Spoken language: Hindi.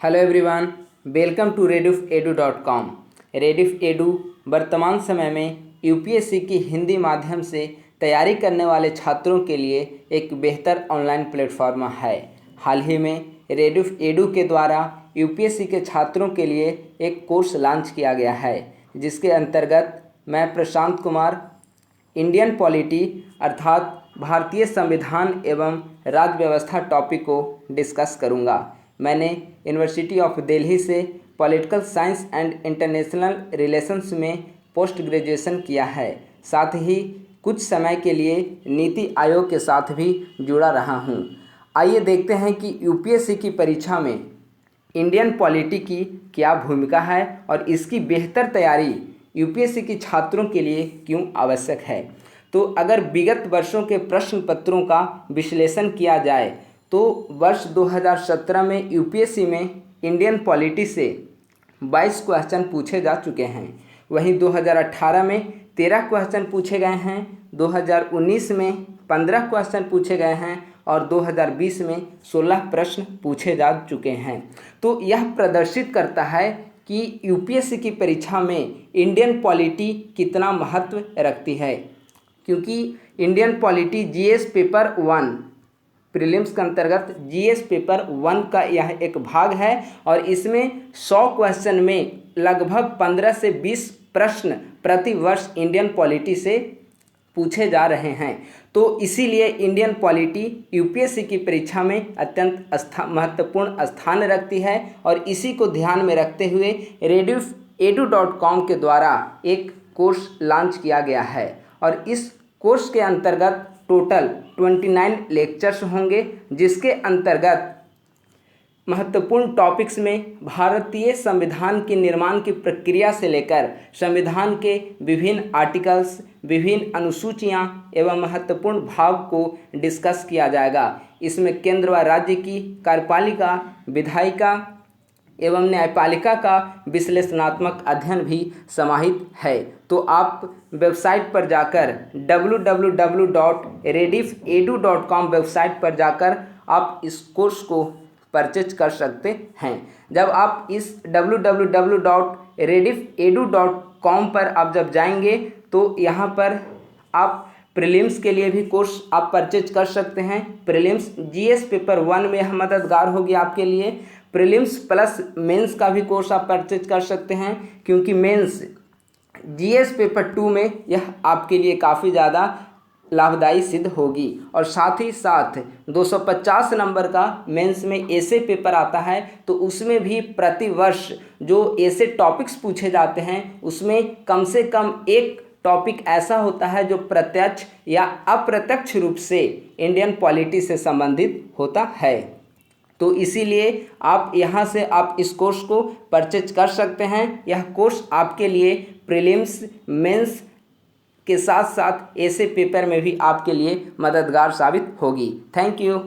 Hello everyone, welcome to rediffedu.com। Rediff Edu वर्तमान समय में यूपीएससी की हिंदी माध्यम से तैयारी करने वाले छात्रों के लिए एक बेहतर ऑनलाइन प्लेटफॉर्म है। हाल ही में रेडिफ एडू के द्वारा यूपीएससी के छात्रों के लिए एक कोर्स लॉन्च किया गया है, जिसके अंतर्गत मैं प्रशांत कुमार इंडियन पॉलिटी अर्थात भारतीय संविधान एवं राज्य व्यवस्था टॉपिक को डिस्कस करूंगा। मैंने यूनिवर्सिटी ऑफ दिल्ली से political science and international relations में पोस्ट ग्रेजुएशन किया है। साथ ही कुछ समय के लिए नीति आयोग के साथ भी जुड़ा रहा हूं। आइए देखते हैं कि यूपीएससी की परीक्षा में इंडियन पॉलिटी की क्या भूमिका है और इसकी बेहतर तैयारी यूपीएससी के छात्रों के लिए क्यों आवश्यक है। तो अगर विगत वर्षों के प्रश्न पत्रों का विश्लेषण किया जाए तो वर्ष 2017 में यूपीएससी में इंडियन पॉलिटी से 22 क्वेश्चन पूछे जा चुके हैं। वहीं 2018 में 13 क्वेश्चन पूछे गए हैं, 2019 में 15 क्वेश्चन पूछे गए हैं और 2020 में 16 प्रश्न पूछे जा चुके हैं। तो यह प्रदर्शित करता है कि यूपीएससी की परीक्षा में इंडियन पॉलिटी कितना महत्व रखती है, क्योंकि Indian polity GS paper 1 prelims के अंतर्गत जीएस पेपर 1 का यह एक भाग है और इसमें 100 क्वेश्चन में लगभग 15 से 20 प्रश्न प्रति वर्ष इंडियन पॉलिटी से पूछे जा रहे हैं। तो इसीलिए इंडियन पॉलिटी यूपीएससी की परीक्षा में अत्यंत महत्वपूर्ण स्थान रखती है और इसी को ध्यान में रखते हुए rediffedu.com के द्वारा एक कोर्स लॉन्च किया गया है और इस कोर्स के अंतर्गत टोटल 29 लेक्चर्स होंगे, जिसके अंतर्गत महत्वपूर्ण टॉपिक्स में भारतीय संविधान के निर्माण की प्रक्रिया से लेकर संविधान के विभिन्न आर्टिकल्स, विभिन्न अनुसूचियां एवं महत्वपूर्ण भाग को डिस्कस किया जाएगा। इसमें केंद्र व राज्य की कार्यपालिका, विधायिका एवं न्यायपालिका का विश्लेषणात्मक अध्ययन भी समाहित है। तो आप वेबसाइट पर जाकर www.rediffedu.com वेबसाइट पर जाकर आप इस कोर्स को परचेज कर सकते हैं। जब आप इस www.rediffedu.com पर आप जब जाएंगे तो यहाँ पर आप प्रीलिम्स के लिए भी कोर्स आप परचेज कर सकते हैं। प्रीलिम्स जीएस पेपर 1 में यह मददगार होगी आपके लिए। प्रीलिम्स प्लस मेंस का भी कोर्स आप परचेज कर सकते हैं, क्योंकि मेंस जीएस पेपर 2 में यह आपके लिए काफ़ी ज़्यादा लाभदायी सिद्ध होगी। और साथ ही साथ 250 नंबर का मेंस में एसे पेपर आता है, तो उसमें भी प्रति वर्ष जो एसे टॉपिक्स पूछे जाते हैं उसमें कम से कम एक टॉपिक ऐसा होता है जो प्रत्यक्ष या अप्रत्यक्ष रूप से इंडियन पॉलिटी से संबंधित होता है। तो इसीलिए आप यहाँ से आप इस कोर्स को परचेज कर सकते हैं। यह कोर्स आपके लिए प्रीलिम्स, मेंस के साथ साथ एसे पेपर में भी आपके लिए मददगार साबित होगी। Thank you.